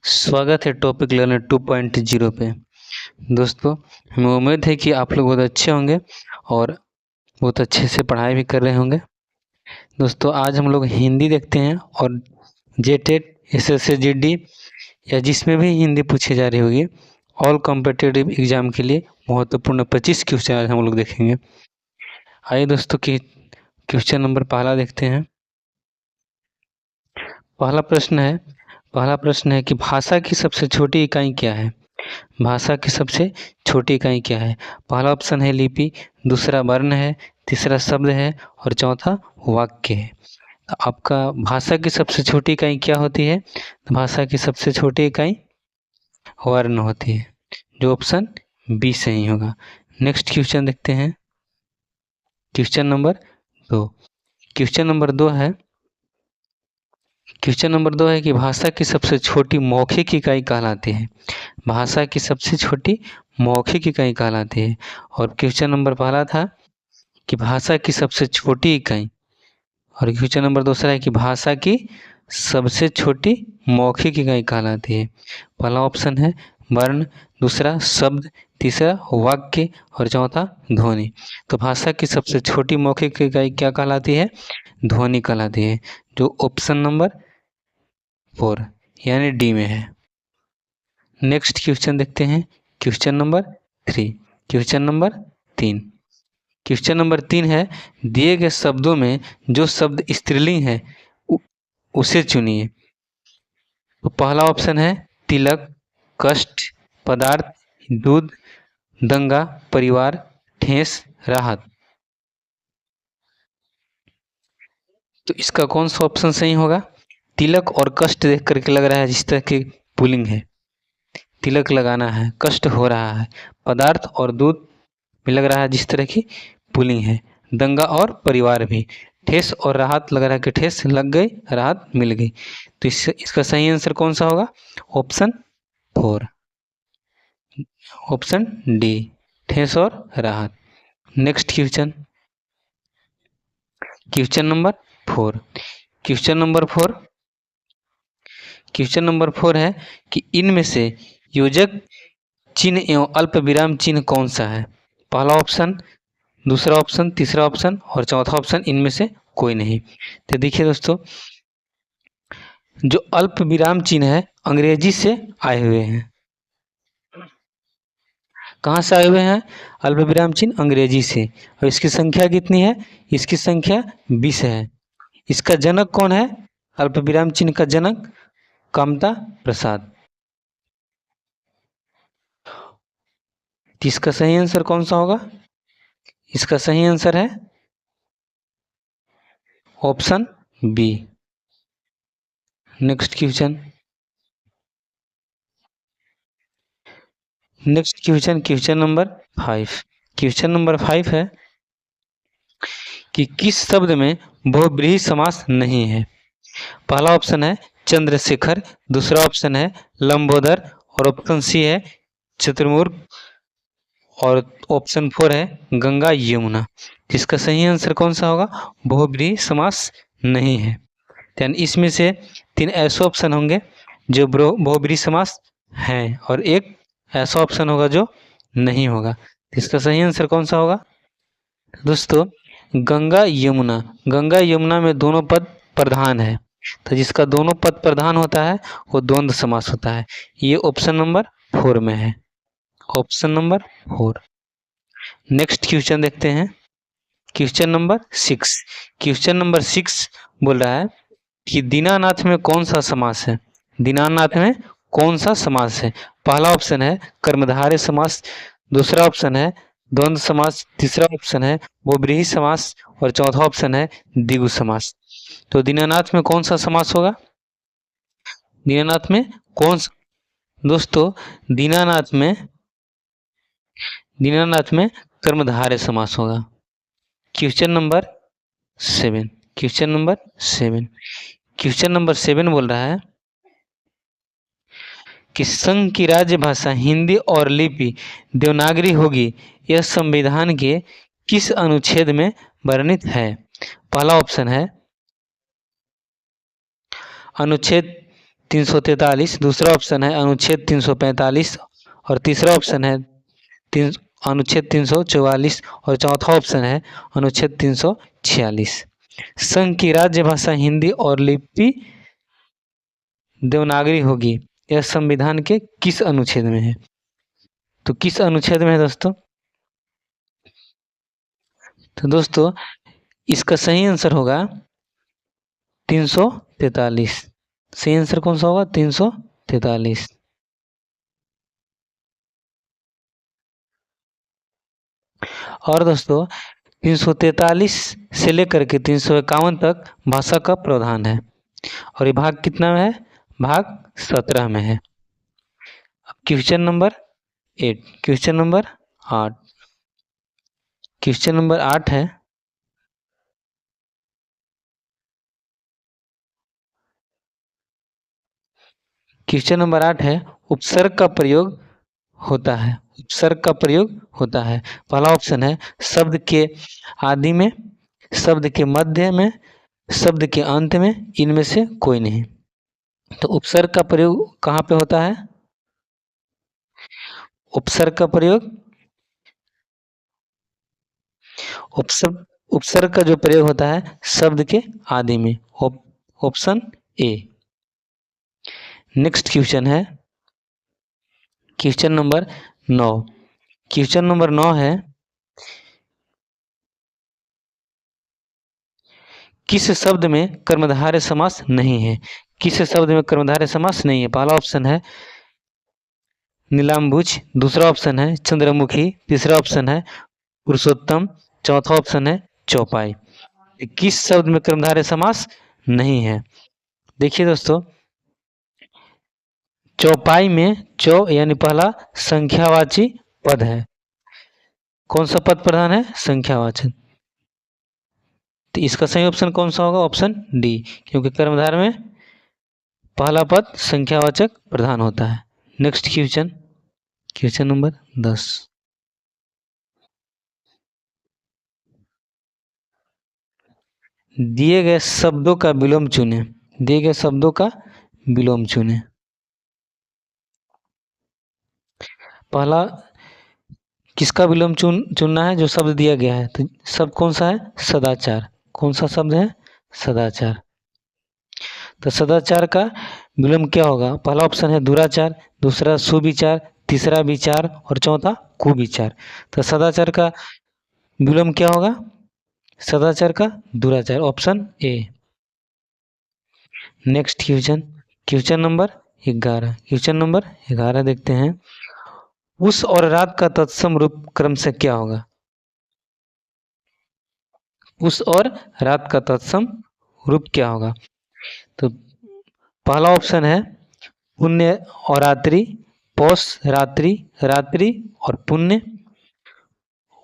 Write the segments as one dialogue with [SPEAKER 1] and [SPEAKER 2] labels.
[SPEAKER 1] स्वागत है topic learner 2.0 पे। दोस्तों, हमें उम्मीद है कि आप लोग बहुत अच्छे होंगे और बहुत अच्छे से पढ़ाई भी कर रहे होंगे। दोस्तों, आज हम लोग हिंदी देखते हैं और जेटेट एसएससी जीडी या जिसमें भी हिंदी पूछी जा रही होगी, ऑल कॉम्पिटिटिव एग्जाम के लिए महत्वपूर्ण 25 क्वेश्चन आज हम लोग देखेंगे। आइए दोस्तों कि क्वेश्चन नंबर पहला देखते हैं। पहला प्रश्न है कि भाषा की सबसे छोटी इकाई क्या है। भाषा की सबसे छोटी इकाई क्या है। पहला ऑप्शन है लिपि, दूसरा वर्ण है, तीसरा शब्द है और चौथा वाक्य है। तो आपका भाषा की सबसे छोटी इकाई क्या होती है। तो भाषा की सबसे छोटी इकाई वर्ण होती है, जो ऑप्शन बी सही होगा। नेक्स्ट क्वेश्चन देखते हैं। Question number 2। क्वेश्चन नंबर दो है कि भाषा की सबसे छोटी मौखिक इकाई कहलाती है। भाषा की सबसे छोटी मौखिक इकाई कहलाती है। और क्वेश्चन नंबर पहला था कि भाषा की सबसे छोटी इकाई, और क्वेश्चन नंबर दूसरा है कि भाषा की सबसे छोटी मौखिक इकाई कहलाती है। पहला ऑप्शन है वर्ण, दूसरा शब्द, तीसरा वाक्य और चौथा ध्वनि। तो भाषा की सबसे छोटी मौखिक इकाई क्या कहलाती है। ध्वनि कहलाती है, जो ऑप्शन नंबर 4 यानी डी में है। नेक्स्ट क्वेश्चन देखते हैं। Question number 3। क्वेश्चन नंबर 3 है, दिए गए शब्दों में जो शब्द स्त्रीलिंग है उसे चुनिए। तो पहला ऑप्शन है तिलक, कष्ट, पदार्थ, दूध, दंगा, परिवार, ठेस, राहत। तो इसका कौन सा ऑप्शन सही होगा। तिलक और कष्ट देख करके लग रहा है जिस तरह की पुलिंग है, तिलक लगाना है, कष्ट हो रहा है। पदार्थ और दूध भी लग रहा है जिस तरह की पुलिंग है। दंगा और परिवार भी। ठेस और राहत लग रहा है कि ठेस लग गई, राहत मिल गई। तो इसका सही आंसर कौन सा होगा। ऑप्शन 4, ऑप्शन डी, ठेस और राहत। Next question number 4। Question number 4 है कि इनमें से योजक चिन्ह एवं अल्प विराम चिन्ह कौन सा है। पहला ऑप्शन, दूसरा ऑप्शन, तीसरा ऑप्शन और चौथा ऑप्शन इनमें से कोई नहीं। तो देखिए दोस्तों, जो अल्प विराम चिन्ह है अंग्रेजी से आए हुए हैं। कहाँ से आए हुए हैं। अल्प विराम चिन्ह अंग्रेजी से। और इसकी संख्या कितनी है। इसकी संख्या 20 है। इसका जनक कौन है। अल्प विराम चिन्ह का जनक कामता प्रसाद। इसका सही आंसर कौन सा होगा। इसका सही आंसर है option B. Next question number 5। Question number 5 है कि किस शब्द में बहुब्रीहि समास नहीं है। पहला ऑप्शन है चंद्रशेखर, दूसरा ऑप्शन है लंबोदर और ऑप्शन सी है चतुर्मुर्ग और ऑप्शन 4 है गंगा यमुना। जिसका सही आंसर कौन सा होगा। बहुब्रीहि समास नहीं है। यानी इसमें से 3 ऐसे ऑप्शन होंगे जो बहुब्रीहि समास हैं और एक ऐसा ऑप्शन होगा जो नहीं होगा। इसका सही आंसर कौन सा होगा। दोस्तों, गंगा यमुना में दोनों पद प्रधान है। तो जिसका दोनों पद प्रधान होता है वो द्वंद्व समास होता है। ये ऑप्शन नंबर 4 में है, ऑप्शन नंबर 4। नेक्स्ट क्वेश्चन देखते हैं। क्वेश्चन नंबर 6 बोल रहा है कि दीनानाथ में कौन सा समास है। दीनानाथ में कौन सा समास है। पहला ऑप्शन है कर्मधारय समास, दूसरा ऑप्शन है द्वंद्व समास, तीसरा ऑप्शन है बहुब्रीहि समास और चौथा ऑप्शन है द्विगु समास। तो दीनानाथ में कौन सा समास होगा। दीनानाथ में कौन सा। दोस्तों, दीनानाथ में कर्मधारय समास होगा। Question number 7। क्वेश्चन नंबर 7 बोल रहा है कि संघ की राज्य भाषा हिंदी और लिपि देवनागरी होगी, यह संविधान के किस अनुच्छेद में वर्णित है। पहला ऑप्शन है अनुच्छेद 343, दूसरा ऑप्शन है अनुच्छेद 345 और तीसरा ऑप्शन है अनुच्छेद 344 और चौथा ऑप्शन है अनुच्छेद 346। संघ की राज्य भाषा हिंदी और लिपि देवनागरी होगी। यह संविधान के किस अनुच्छेद में है? तो किस अनुच्छेद में है दोस्तों? तो दोस्तों इसका सही आंसर होगा 343। सही आंसर कौन सा होगा? 343। और दोस्तों 343 से लेकर के 351 तक भाषा का प्रावधान है और ये भाग कितना में है? भाग 17 में है। अब question number 8, question number 8, question number 8 है क्वेश्चन नंबर 8 है उपसर्ग का प्रयोग होता है। उपसर्ग का प्रयोग होता है। पहला ऑप्शन है शब्द के आदि में, शब्द के मध्य में, शब्द के अंत में, इनमें से कोई नहीं। तो उपसर्ग का प्रयोग कहाँ पे होता है? उपसर्ग का प्रयोग उपसर्ग का जो प्रयोग होता है शब्द के आदि में। Option A. नेक्स्ट क्वेश्चन है क्वेश्चन नंबर 9। क्वेश्चन नंबर 9 है किस शब्द में कर्मधारय समास नहीं है? किस शब्द में कर्मधारय समास नहीं है? पहला ऑप्शन है नीलाम्बुज, दूसरा ऑप्शन है चंद्रमुखी, तीसरा ऑप्शन है पुरुषोत्तम, चौथा ऑप्शन है चौपाई। किस शब्द में कर्मधारय समास नहीं है? देखिए दोस्तों चौपाई में चौ यानी पहला संख्यावाची पद है। कौन सा पद प्रधान है? संख्यावाचक। तो इसका सही ऑप्शन कौन सा होगा? ऑप्शन डी, क्योंकि कर्मधारय में पहला पद संख्यावाचक प्रधान होता है। Next question, question number 10। दिए गए शब्दों का विलोम चुनें। दिए गए शब्दों का विलोम चुनें। पहला किसका विलोम चुनना है? जो शब्द दिया गया है। तो शब्द कौन सा है? सदाचार। कौन सा शब्द है? सदाचार। तो सदाचार का विलोम क्या होगा? पहला ऑप्शन है दुराचार, दूसरा सुविचार, तीसरा विचार और चौथा कुविचार। तो सदाचार का विलोम क्या होगा? सदाचार का दुराचार, option A. Next question, question number 11। Question number 11 देखते हैं उस और रात का तत्सम रूप क्रम से क्या होगा? उस और रात का तत्सम रूप क्या होगा? तो पहला ऑप्शन है पुण्य और रात्रि, पौष रात्रि, रात्रि और पुण्य।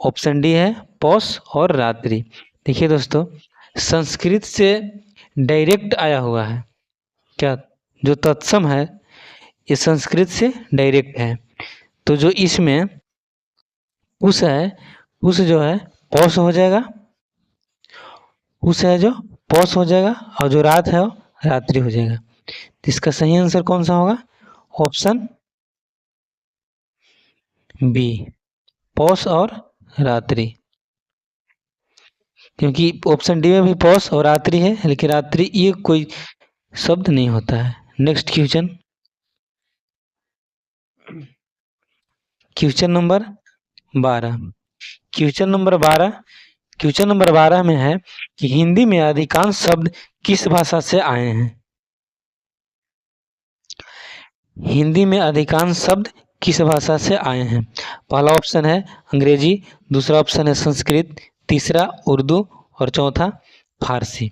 [SPEAKER 1] ऑप्शन डी है पौष और रात्रि। देखिए दोस्तों संस्कृत से डायरेक्ट आया हुआ है। क्या जो तत्सम है ये संस्कृत से डायरेक्ट है। तो जो इसमें उस है, उस जो है पौष हो जाएगा, उस है जो पौष हो जाएगा और जो रात है वो रात्रि हो जाएगा। तो इसका सही आंसर कौन सा होगा? ऑप्शन बी, पौष और रात्रि। क्योंकि ऑप्शन डी में भी पौष और रात्रि है, लेकिन रात्रि ये कोई शब्द नहीं होता है। Next question, question number 12। Question number 12, question number 12 में है कि हिंदी में अधिकांश शब्द किस भाषा से आए हैं? हिंदी में अधिकांश शब्द किस भाषा से आए हैं? पहला ऑप्शन है अंग्रेजी, दूसरा ऑप्शन है संस्कृत, तीसरा उर्दू और चौथा फारसी।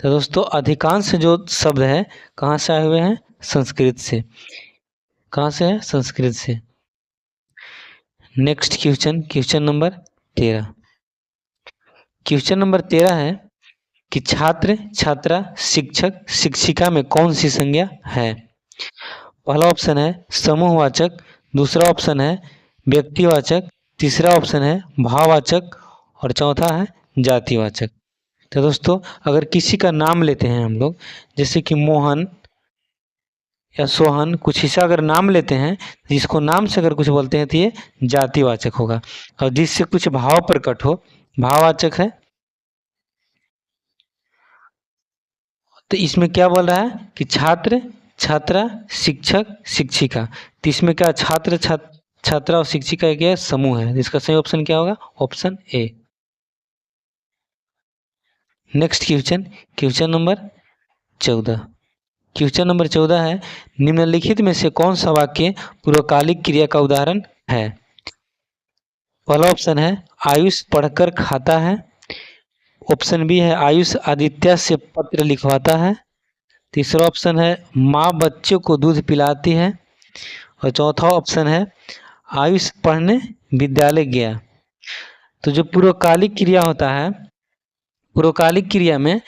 [SPEAKER 1] तो दोस्तों अधिकांश जो शब्द है कहाँ से आए हुए हैं? संस्कृत से। कहाँ से है? संस्कृत से। Next question, question number 13। Question number 13 है कि छात्र, छात्रा, शिक्षक, शिक्षिका में कौन सी संज्ञा है? पहला ऑप्शन है समूहवाचक, दूसरा ऑप्शन है व्यक्तिवाचक, तीसरा ऑप्शन है भाववाचक और चौथा है जातिवाचक। तो दोस्तों अगर किसी का नाम लेते हैं हम लोग, जैसे कि मोहन, या सोहन कुछ हिस्सा अगर नाम लेते हैं, जिसको नाम से अगर कुछ बोलते हैं तो ये जातिवाचक होगा, और जिससे कुछ भाव प्रकट हो भाववाचक है। तो इसमें क्या बोल रहा है कि छात्र, छात्रा, शिक्षक, शिक्षिका। तो इसमें क्या छात्र, छात्रा और शिक्षिका क्या है, समूह है। इसका सही ऑप्शन क्या होगा, option A. Next question, question number 14। Question number 14 है, निम्नलिखित में से कौन सा वाक्य पूर्वकालिक क्रिया का उदाहरण है। पहला ऑप्शन है आयुष पढ़कर खाता है। ऑप्शन बी है आयुष आदित्य से पत्र लिखवाता है। तीसरा ऑप्शन है माँ बच्चों को दूध पिलाती है। और चौथा ऑप्शन है आयुष पढ़ने विद्यालय गया। तो जो पूर्वकालिक क्रिया होता है, पूर्वकालिक क्रिया में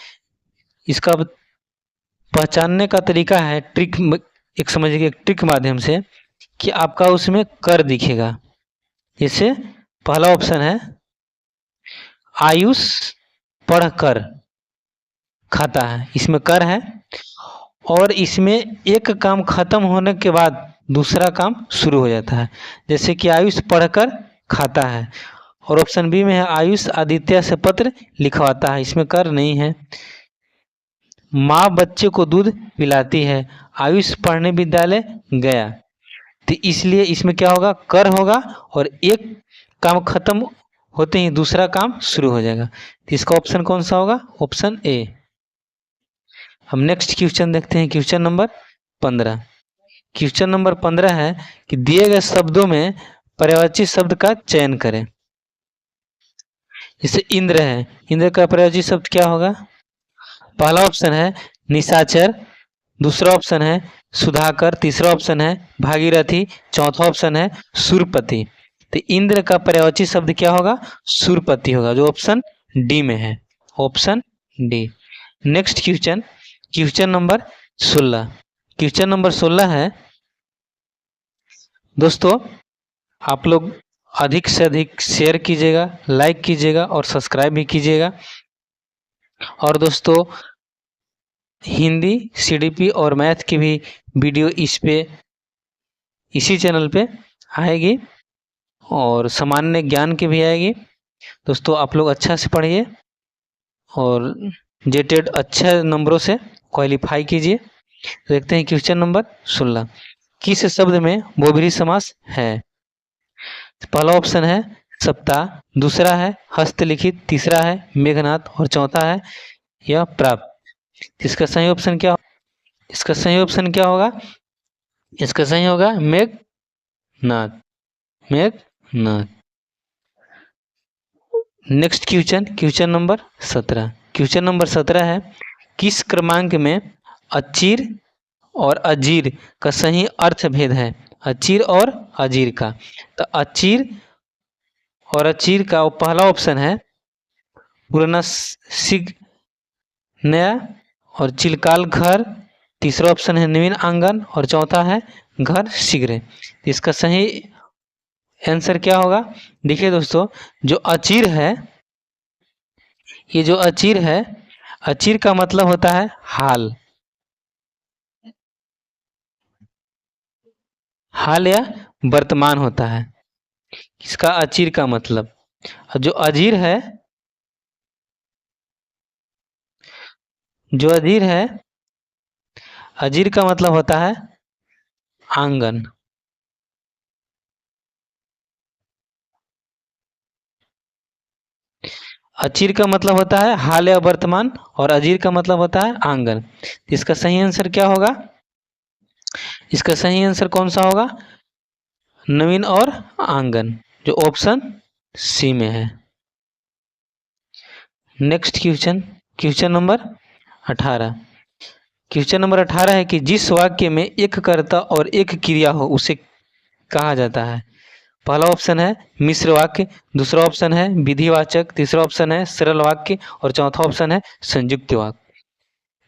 [SPEAKER 1] इसका पहचानने का तरीका है ट्रिक, एक समझिए एक ट्रिक माध्यम से, कि आपका उसमें कर दिखेगा। जैसे पहला ऑप्शन है आयुष पढ़कर खाता है, इसमें कर है, और इसमें एक काम खत्म होने के बाद दूसरा काम शुरू हो जाता है। जैसे कि आयुष पढ़कर खाता है, और ऑप्शन बी में है आयुष आदित्य से पत्र लिखवाता है, इसमें कर नहीं है। माँ बच्चे को दूध पिलाती है, आयुष पढ़ने विद्यालय गया। तो इसलिए इसमें क्या होगा, कर होगा, और एक काम खत्म होते ही दूसरा काम शुरू हो जाएगा। तो इसका ऑप्शन कौन सा होगा, ऑप्शन ए। हम नेक्स्ट क्वेश्चन देखते हैं, क्वेश्चन नंबर 15। क्वेश्चन नंबर 15 है कि दिए गए शब्दों में पर्यायवाची शब्द का चयन करें। जैसे इंद्र है, इंद्र का पर्यायवाची शब्द क्या होगा। पहला ऑप्शन है निशाचर, दूसरा ऑप्शन है सुधाकर, तीसरा ऑप्शन है भागीरथी, चौथा ऑप्शन है सुरपति। तो इंद्र का पर्यायवाची शब्द क्या होगा, सुरपति होगा, जो ऑप्शन डी में है, option D. Next question, question number 16। Question number 16 है, दोस्तों आप लोग अधिक से अधिक शेयर कीजिएगा, लाइक कीजिएगा और सब्सक्राइब भी कीजिएगा। और दोस्तों हिंदी सीडीपी और मैथ की भी वीडियो इसी चैनल पे आएगी, और सामान्य ज्ञान की भी आएगी। दोस्तों आप लोग अच्छा से पढ़िए और जेटेड अच्छे नंबरों से क्वालिफाई कीजिए। देखते हैं क्वेश्चन नंबर 16, किस शब्द में बहुब्रीहि समास है। पहला ऑप्शन है सप्ताह, दूसरा है हस्तलिखित, तीसरा है मेघनाथ और चौथा है यह प्राप्त। इसका सही ऑप्शन क्या, इसका सही ऑप्शन क्या होगा, इसका सही होगा Meghnath, Meghnath. Next question, question number 17। Question number 17 है, किस क्रमांक में अचीर और अजीर का सही अर्थ भेद है। अचीर और अजीर का, तो अचीर और अचीर का पहला ऑप्शन है पुराना सिग नया और चिलकाल घर, तीसरा ऑप्शन है नवीन आंगन और चौथा है घर शीघ्र। इसका सही आंसर क्या होगा, देखिए दोस्तों जो अचीर है, ये जो अचीर है, अचीर का मतलब होता है हाल, हाल या वर्तमान होता है इसका अचीर का मतलब। और जो अजीर है, जो अजीर है, अजीर का मतलब होता है आंगन। अचीर का मतलब होता है हाल या वर्तमान, और अजीर का मतलब होता है आंगन। इसका सही आंसर क्या होगा, इसका सही आंसर कौन सा होगा, नवीन और आंगन, जो ऑप्शन सी में है। Next question, question number 18। Question number 18 है कि जिस वाक्य में एक कर्ता और एक क्रिया हो उसे कहा जाता है। पहला ऑप्शन है मिश्र वाक्य, दूसरा ऑप्शन है विधिवाचक, तीसरा ऑप्शन है सरल वाक्य और चौथा ऑप्शन है संयुक्त वाक्य।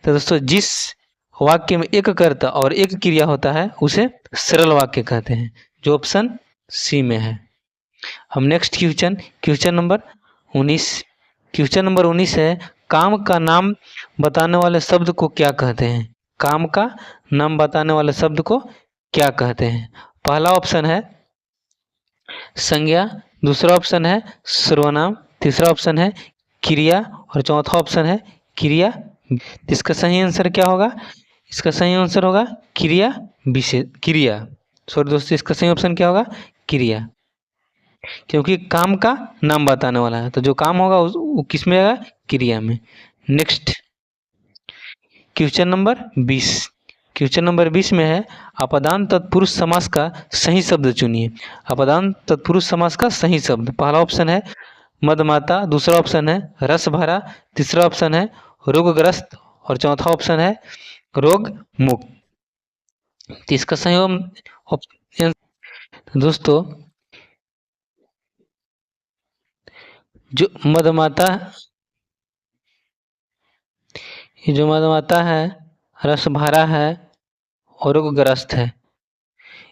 [SPEAKER 1] तो दोस्तों जिस वाक्य में एक कर्ता और एक क्रिया होता है उसे सरल वाक्य कहते हैं, जो ऑप्शन सी में है। हम next question, question number 19। Question number 19 है, काम का नाम बताने वाले शब्द को क्या कहते हैं। काम का नाम बताने वाले शब्द को क्या कहते हैं? पहला ऑप्शन है संज्ञा, दूसरा ऑप्शन है सर्वनाम, तीसरा ऑप्शन है क्रिया और चौथा ऑप्शन है क्रिया। इसका सही आंसर क्या होगा? इसका सही आंसर होगा क्रिया विशेष क्रिया। सॉरी दोस्तों, इसका सही ऑप्शन क्या होगा? क्रिया, क्योंकि काम का नाम बताने वाला है, तो जो काम होगा वो किस में आएगा? क्रिया में। Next question number 20। Question number 20 में है अपदान तत्पुरुष समास का सही शब्द चुनिए। अपदान तत्पुरुष समास का सही शब्द, पहला ऑप्शन है मदमाता, दूसरा ऑप्शन है रस भरा, तीसरा ऑप्शन है रोगग्रस्त और चौथा ऑप्शन है रोग मुक्त। तो इसका सही ऑप्शन दोस्तों, जो मदमाता, ये जो मदमाता है, रस भरा है और रोगग्रस्त है,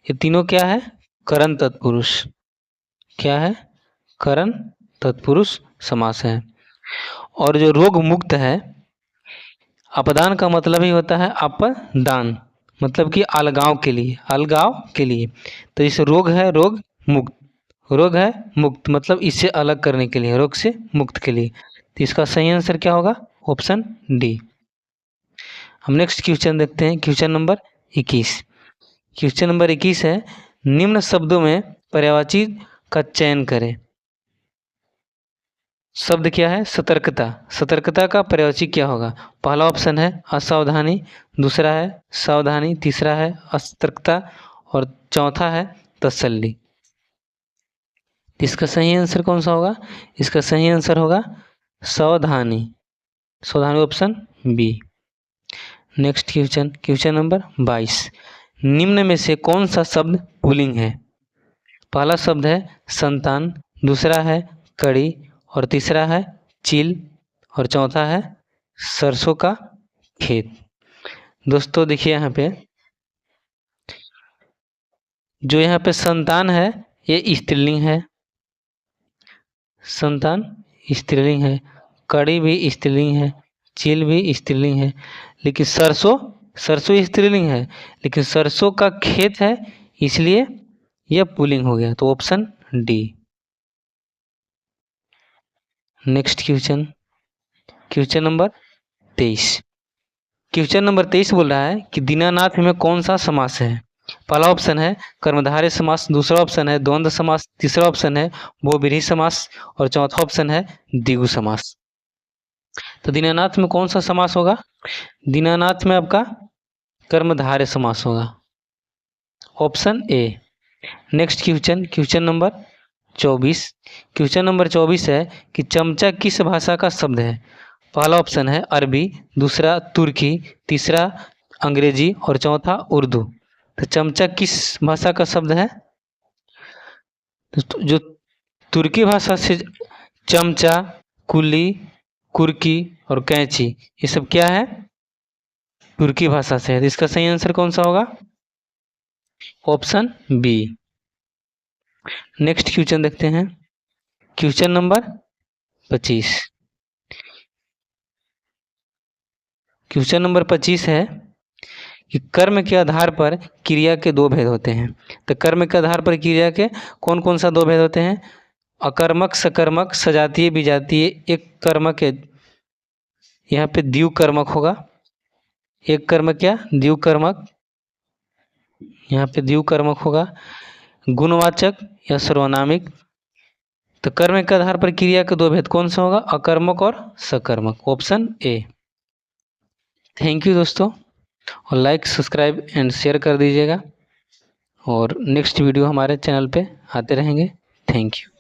[SPEAKER 1] ये तीनों क्या है? करण तत्पुरुष। क्या है? करण तत्पुरुष समास है। और जो रोग मुक्त है, अपदान का मतलब ही होता है अपदान, मतलब कि अलगाव के लिए, अलगाव के लिए। तो इस रोग है रोग मुक्त, रोग है मुक्त मतलब इससे अलग करने के लिए, रोग से मुक्त के लिए। तो इसका सही आंसर क्या होगा? Option D. हम नेक्स्ट क्वेश्चन देखते हैं, क्वेश्चन नंबर 21। क्वेश्चन नंबर 21 है निम्न शब्दों में पर्यायवाची का चयन करें। शब्द क्या है? सतर्कता। सतर्कता का पर्यायवाची क्या होगा? पहला ऑप्शन है असावधानी, दूसरा है सावधानी, तीसरा है असतर्कता और चौथा है तसल्ली। इसका सही आंसर कौन सा होगा? इसका सही आंसर होगा सावधानी। सावधानी option B. Next question, question number 22। निम्न में से कौन सा शब्द पुल्लिंग है? पहला शब्द है संतान, दूसरा है कड़ी और तीसरा है चील और चौथा है सरसों का खेत। दोस्तों देखिए यहाँ पे, जो यहाँ पे संतान है ये स्त्रीलिंग है, संतान स्त्रीलिंग है, कड़ी भी स्त्रीलिंग है, चील भी स्त्रीलिंग है, लेकिन सरसों, सरसों स्त्रीलिंग है, लेकिन सरसों का खेत है, इसलिए यह पुल्लिंग हो गया। तो option D. Next question, question number 23। Question number 23 बोल रहा है कि दीनानाथ में कौन सा समास है? पहला ऑप्शन है कर्मधारय समास, दूसरा ऑप्शन है द्वंद्व समास, तीसरा ऑप्शन है बहुव्रीहि समास और चौथा ऑप्शन है द्विगु समास। तो दीनानाथ में कौन सा समास होगा? दीनानाथ में आपका कर्मधारय समास होगा, option A. Next question, question number 24। Question number 24 है कि चमचा किस भाषा का शब्द है? पहला ऑप्शन है अरबी, दूसरा तुर्की, तीसरा अंग्रेजी और चौथा उर्दू। तो चमचा किस भाषा का शब्द है? तो जो तुर्की भाषा से चमचा, कुल्ली, कुर्की और कैंची, ये सब क्या है? तुर्की भाषा से है। तो इसका सही आंसर कौन सा होगा? Option B. नेक्स्ट क्वेश्चन देखते हैं, क्वेश्चन नंबर 25। क्वेश्चन नंबर 25 है कि कर्म के आधार पर क्रिया के दो भेद होते हैं। तो कर्म के आधार पर क्रिया के कौन कौन सा दो भेद होते हैं? अकर्मक, सकर्मक, सजातीय, विजातीय। एक कर्मक है, यहाँ पे द्विगु कर्मक होगा। एक कर्मक क्या? द्विगु कर्मक, यहाँ पे द्विगु कर्मक होगा। गुणवाचक या सर्वनामिक। तो कर्म के आधार पर क्रिया के दो भेद कौन सा होगा? अकर्मक और सकर्मक, ऑप्शन ए। थैंक यू दोस्तों, और लाइक, सब्सक्राइब एंड शेयर कर दीजिएगा, और नेक्स्ट वीडियो हमारे चैनल पे आते रहेंगे। Thank you.